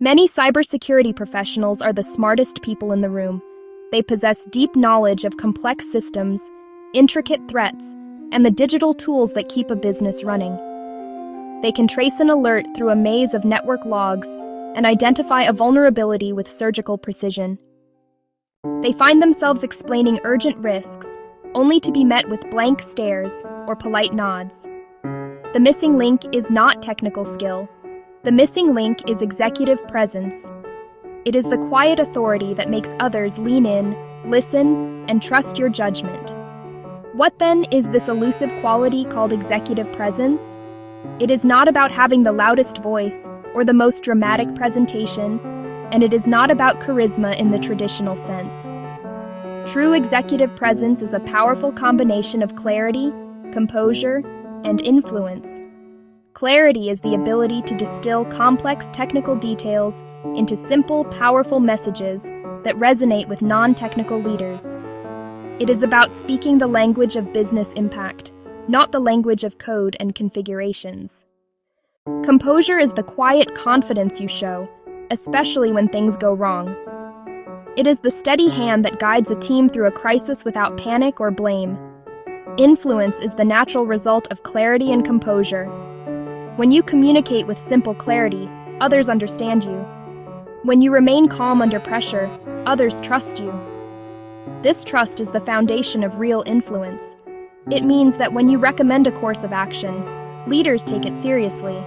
Many cybersecurity professionals are the smartest people in the room. They possess deep knowledge of complex systems, intricate threats, and the digital tools that keep a business running. They can trace an alert through a maze of network logs and identify a vulnerability with surgical precision. They find themselves explaining urgent risks, only to be met with blank stares or polite nods. The missing link is not technical skill. The missing link is executive presence. It is the quiet authority that makes others lean in, listen, and trust your judgment. What then is this elusive quality called executive presence? It is not about having the loudest voice or the most dramatic presentation, and it is not about charisma in the traditional sense. True executive presence is a powerful combination of clarity, composure, and influence. Clarity is the ability to distill complex technical details into simple, powerful messages that resonate with non-technical leaders. It is about speaking the language of business impact, not the language of code and configurations. Composure is the quiet confidence you show, especially when things go wrong. It is the steady hand that guides a team through a crisis without panic or blame. Influence is the natural result of clarity and composure. When you communicate with simple clarity, others understand you. When you remain calm under pressure, others trust you. This trust is the foundation of real influence. It means that when you recommend a course of action, leaders take it seriously.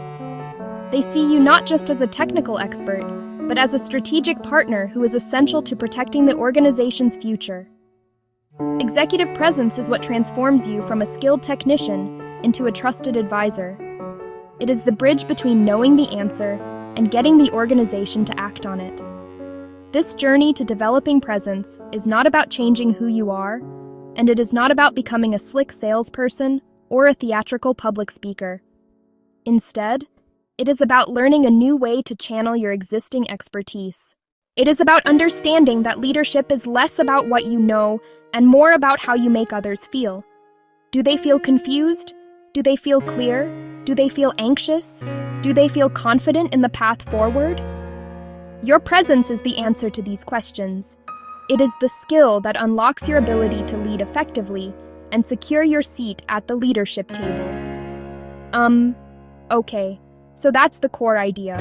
They see you not just as a technical expert, but as a strategic partner who is essential to protecting the organization's future. Executive presence is what transforms you from a skilled technician into a trusted advisor. It is the bridge between knowing the answer and getting the organization to act on it. This journey to developing presence is not about changing who you are, and it is not about becoming a slick salesperson or a theatrical public speaker. Instead, it is about learning a new way to channel your existing expertise. It is about understanding that leadership is less about what you know and more about how you make others feel. Do they feel confused? Do they feel clear? Do they feel anxious? Do they feel confident in the path forward? Your presence is the answer to these questions. It is the skill that unlocks your ability to lead effectively and secure your seat at the leadership table. Okay, so that's the core idea.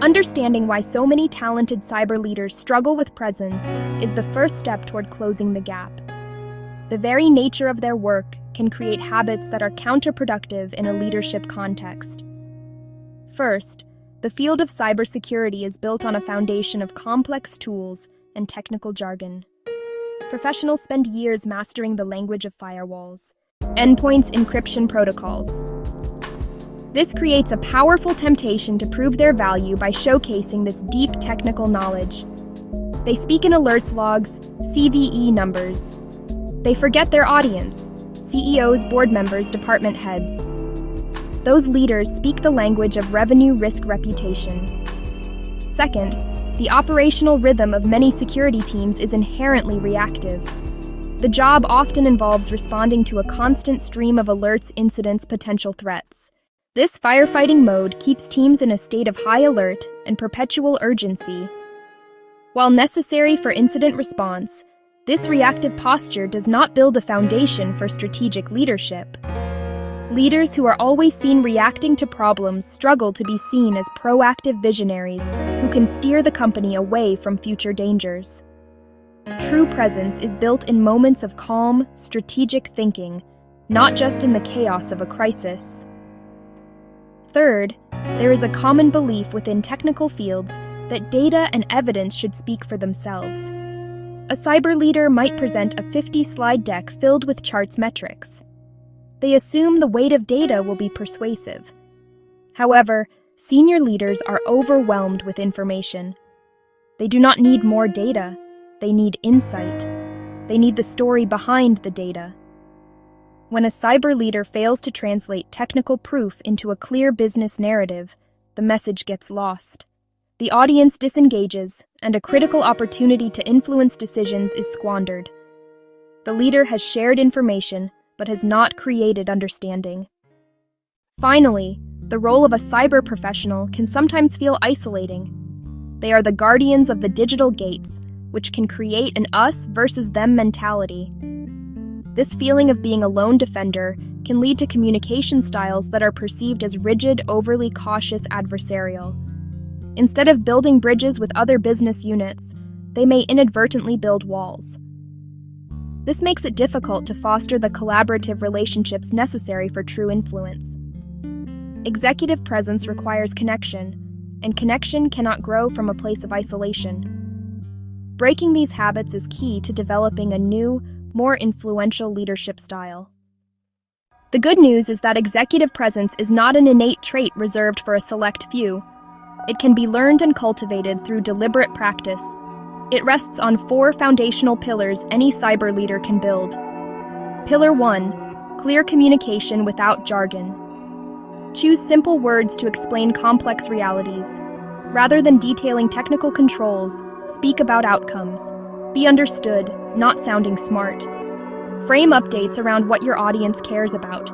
Understanding why so many talented cyber leaders struggle with presence is the first step toward closing the gap. The very nature of their work can create habits that are counterproductive in a leadership context. First, the field of cybersecurity is built on a foundation of complex tools and technical jargon. Professionals spend years mastering the language of firewalls, endpoints, encryption protocols. This creates a powerful temptation to prove their value by showcasing this deep technical knowledge. They speak in alerts logs, CVE numbers. They forget their audience, CEOs, board members, department heads. Those leaders speak the language of revenue, risk, reputation. Second, the operational rhythm of many security teams is inherently reactive. The job often involves responding to a constant stream of alerts, incidents, potential threats. This firefighting mode keeps teams in a state of high alert and perpetual urgency. While necessary for incident response, this reactive posture does not build a foundation for strategic leadership. Leaders who are always seen reacting to problems struggle to be seen as proactive visionaries who can steer the company away from future dangers. True presence is built in moments of calm, strategic thinking, not just in the chaos of a crisis. Third, there is a common belief within technical fields that data and evidence should speak for themselves. A cyber leader might present a 50-slide deck filled with charts metrics. They assume the weight of data will be persuasive. However, senior leaders are overwhelmed with information. They do not need more data, they need insight. They need the story behind the data. When a cyber leader fails to translate technical proof into a clear business narrative, the message gets lost. The audience disengages, and a critical opportunity to influence decisions is squandered. The leader has shared information, but has not created understanding. Finally, the role of a cyber professional can sometimes feel isolating. They are the guardians of the digital gates, which can create an us versus them mentality. This feeling of being a lone defender can lead to communication styles that are perceived as rigid, overly cautious, adversarial. Instead of building bridges with other business units, they may inadvertently build walls. This makes it difficult to foster the collaborative relationships necessary for true influence. Executive presence requires connection, and connection cannot grow from a place of isolation. Breaking these habits is key to developing a new, more influential leadership style. The good news is that executive presence is not an innate trait reserved for a select few. It can be learned and cultivated through deliberate practice. It rests on 4 foundational pillars any cyber leader can build. Pillar 1: clear communication without jargon. Choose simple words to explain complex realities. Rather than detailing technical controls, speak about outcomes. Be understood, not sounding smart. Frame updates around what your audience cares about: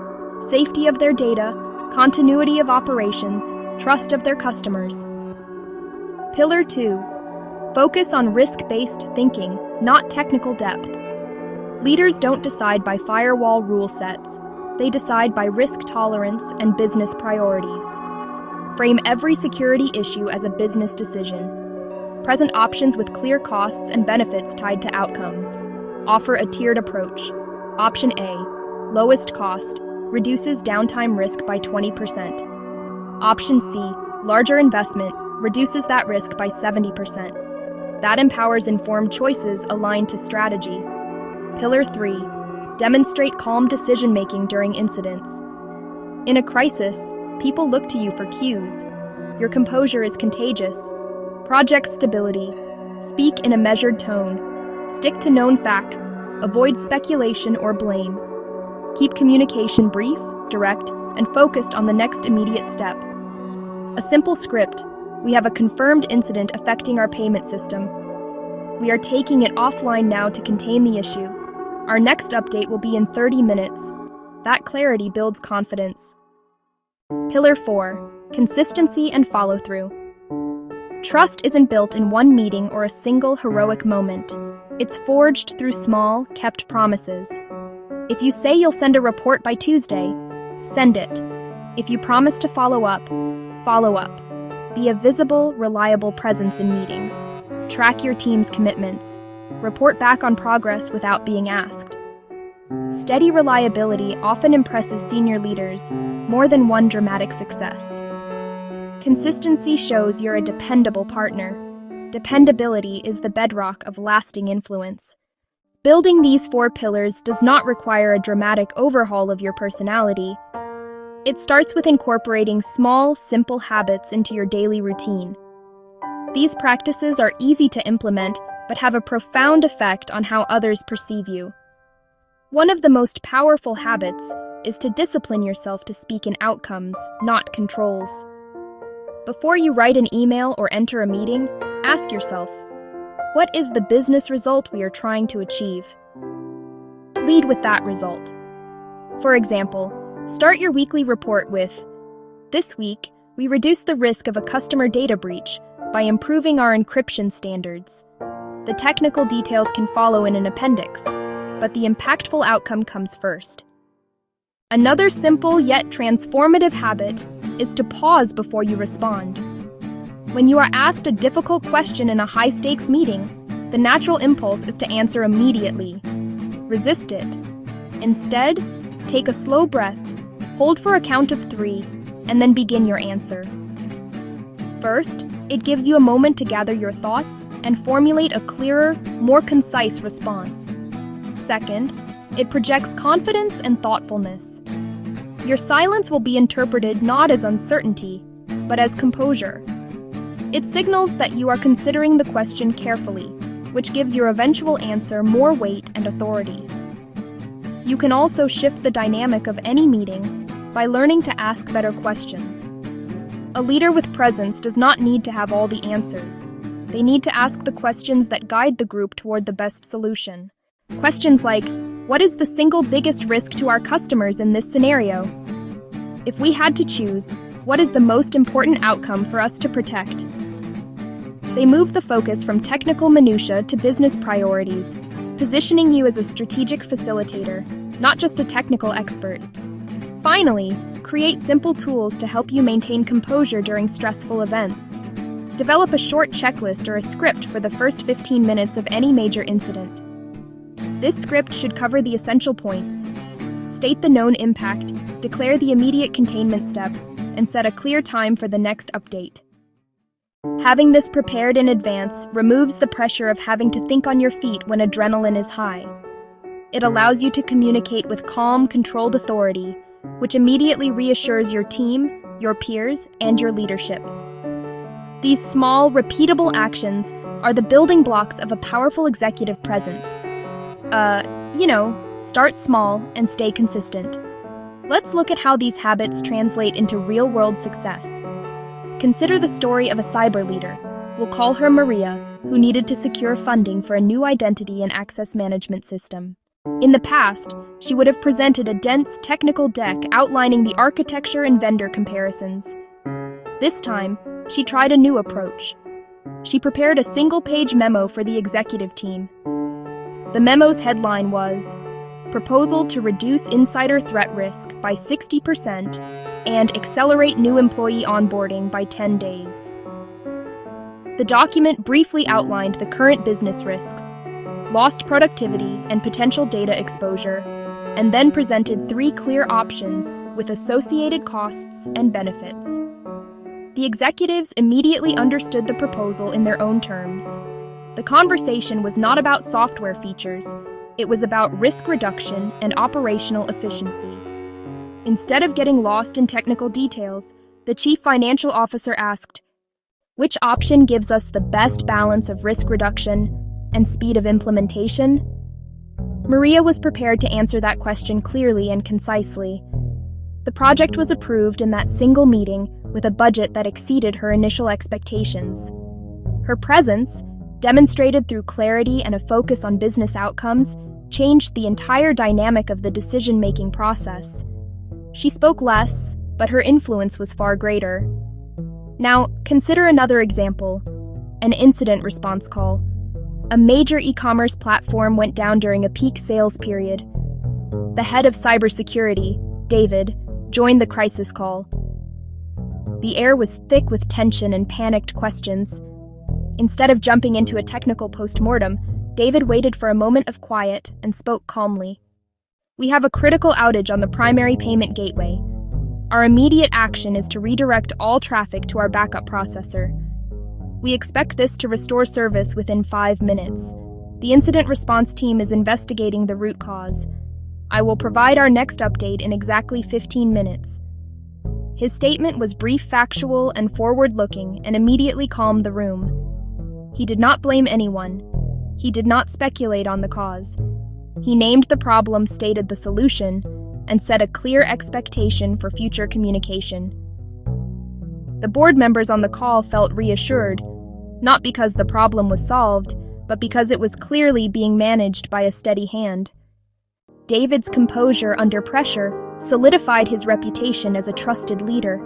safety of their data, continuity of operations, trust of their customers. Pillar 2: focus on risk-based thinking, not technical depth. Leaders don't decide by firewall rule sets. They decide by risk tolerance and business priorities. Frame every security issue as a business decision. Present options with clear costs and benefits tied to outcomes. Offer a tiered approach. Option A: lowest cost, reduces downtime risk by 20%. Option C: larger investment, reduces that risk by 70%. That empowers informed choices aligned to strategy. Pillar 3: demonstrate calm decision-making during incidents. In a crisis, people look to you for cues. Your composure is contagious. Project stability. Speak in a measured tone. Stick to known facts. Avoid speculation or blame. Keep communication brief, direct, and focused on the next immediate step. A simple script: we have a confirmed incident affecting our payment system. We are taking it offline now to contain the issue. Our next update will be in 30 minutes. That clarity builds confidence. Pillar 4: consistency and follow-through. Trust isn't built in one meeting or a single heroic moment. It's forged through small, kept promises. If you say you'll send a report by Tuesday, send it. If you promise to follow up, follow up. Be a visible, reliable presence in meetings. Track your team's commitments. Report back on progress without being asked. Steady reliability often impresses senior leaders more than one dramatic success. Consistency shows you're a dependable partner. Dependability is the bedrock of lasting influence. Building these 4 pillars does not require a dramatic overhaul of your personality. It starts with incorporating small, simple habits into your daily routine. These practices are easy to implement, but have a profound effect on how others perceive you. One of the most powerful habits is to discipline yourself to speak in outcomes, not controls. Before you write an email or enter a meeting, ask yourself, what is the business result we are trying to achieve? Lead with that result. For example, start your weekly report with, "This week, we reduced the risk of a customer data breach by improving our encryption standards." The technical details can follow in an appendix, but the impactful outcome comes first. Another simple yet transformative habit is to pause before you respond. When you are asked a difficult question in a high-stakes meeting, the natural impulse is to answer immediately. Resist it. Instead, take a slow breath, hold for a count of 3, and then begin your answer. First, it gives you a moment to gather your thoughts and formulate a clearer, more concise response. Second, it projects confidence and thoughtfulness. Your silence will be interpreted not as uncertainty, but as composure. It signals that you are considering the question carefully, which gives your eventual answer more weight and authority. You can also shift the dynamic of any meeting by learning to ask better questions. A leader with presence does not need to have all the answers. They need to ask the questions that guide the group toward the best solution. Questions like, what is the single biggest risk to our customers in this scenario? If we had to choose, what is the most important outcome for us to protect? They move the focus from technical minutiae to business priorities, positioning you as a strategic facilitator, not just a technical expert. Finally, create simple tools to help you maintain composure during stressful events. Develop a short checklist or a script for the first 15 minutes of any major incident. This script should cover the essential points, state the known impact, declare the immediate containment step, and set a clear time for the next update. Having this prepared in advance removes the pressure of having to think on your feet when adrenaline is high. It allows you to communicate with calm, controlled authority, which immediately reassures your team, your peers, and your leadership. These small, repeatable actions are the building blocks of a powerful executive presence. Start small and stay consistent. Let's look at how these habits translate into real-world success. Consider the story of a cyber leader. We'll call her Maria, who needed to secure funding for a new identity and access management system. In the past, she would have presented a dense technical deck outlining the architecture and vendor comparisons. This time, she tried a new approach. She prepared a single-page memo for the executive team. The memo's headline was, "Proposal to reduce insider threat risk by 60% and accelerate new employee onboarding by 10 days." The document briefly outlined the current business risks, lost productivity, and potential data exposure, and then presented 3 clear options with associated costs and benefits. The executives immediately understood the proposal in their own terms. The conversation was not about software features, it was about risk reduction and operational efficiency. Instead of getting lost in technical details, the chief financial officer asked, "Which option gives us the best balance of risk reduction and speed of implementation?" Maria was prepared to answer that question clearly and concisely. The project was approved in that single meeting with a budget that exceeded her initial expectations. Her presence, demonstrated through clarity and a focus on business outcomes, changed the entire dynamic of the decision-making process. She spoke less, but her influence was far greater. Now, consider another example, an incident response call. A major e-commerce platform went down during a peak sales period. The head of cybersecurity, David, joined the crisis call. The air was thick with tension and panicked questions. Instead of jumping into a technical postmortem, David waited for a moment of quiet and spoke calmly. "We have a critical outage on the primary payment gateway. Our immediate action is to redirect all traffic to our backup processor. We expect this to restore service within 5 minutes. The incident response team is investigating the root cause. I will provide our next update in exactly 15 minutes. His statement was brief, factual, and forward-looking, and immediately calmed the room. He did not blame anyone. He did not speculate on the cause. He named the problem, stated the solution, and set a clear expectation for future communication. The board members on the call felt reassured, not because the problem was solved, but because it was clearly being managed by a steady hand. David's composure under pressure solidified his reputation as a trusted leader.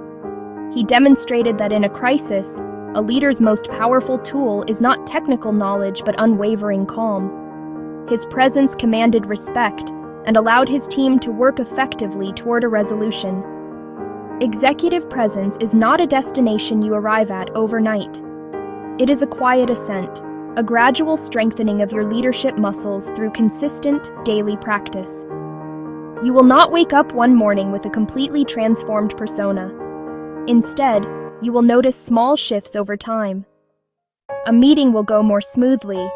He demonstrated that in a crisis, a leader's most powerful tool is not technical knowledge but unwavering calm. His presence commanded respect and allowed his team to work effectively toward a resolution. Executive presence is not a destination you arrive at overnight. It is a quiet ascent, a gradual strengthening of your leadership muscles through consistent, daily practice. You will not wake up one morning with a completely transformed persona. Instead, you will notice small shifts over time. A meeting will go more smoothly.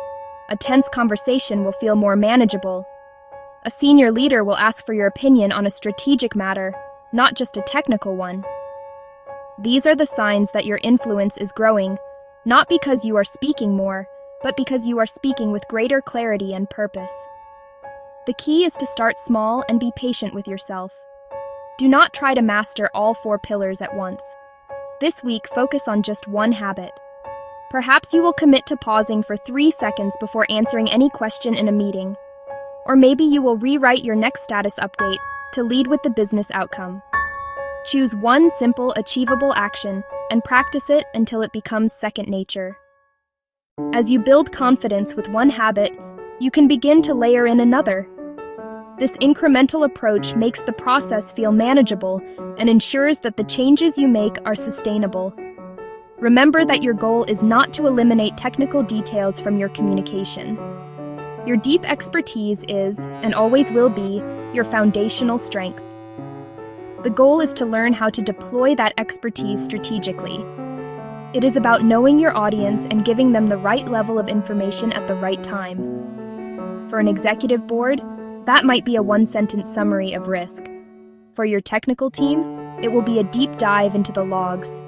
A tense conversation will feel more manageable. A senior leader will ask for your opinion on a strategic matter, not just a technical one. These are the signs that your influence is growing, not because you are speaking more, but because you are speaking with greater clarity and purpose. The key is to start small and be patient with yourself. Do not try to master all 4 pillars at once. This week, focus on just one habit. Perhaps you will commit to pausing for 3 seconds before answering any question in a meeting. Or maybe you will rewrite your next status update to lead with the business outcome. Choose one simple, achievable action and practice it until it becomes second nature. As you build confidence with one habit, you can begin to layer in another. This incremental approach makes the process feel manageable and ensures that the changes you make are sustainable. Remember that your goal is not to eliminate technical details from your communication. Your deep expertise is, and always will be, your foundational strength. The goal is to learn how to deploy that expertise strategically. It is about knowing your audience and giving them the right level of information at the right time. For an executive board, that might be a one-sentence summary of risk. For your technical team, it will be a deep dive into the logs.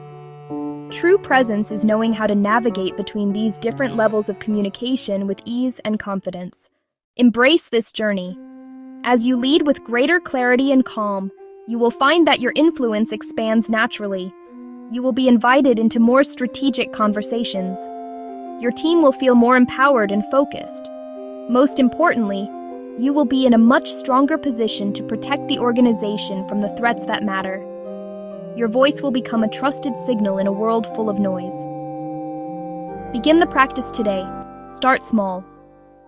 True presence is knowing how to navigate between these different levels of communication with ease and confidence. Embrace this journey. As you lead with greater clarity and calm, you will find that your influence expands naturally. You will be invited into more strategic conversations. Your team will feel more empowered and focused. Most importantly, you will be in a much stronger position to protect the organization from the threats that matter. Your voice will become a trusted signal in a world full of noise. Begin the practice today. Start small.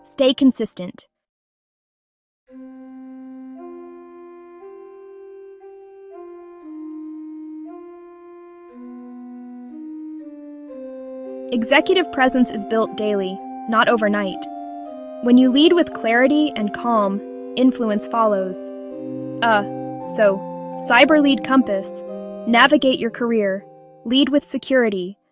Stay consistent. Executive presence is built daily, not overnight. When you lead with clarity and calm, influence follows. Cyber Lead Compass. Navigate your career. Lead with security.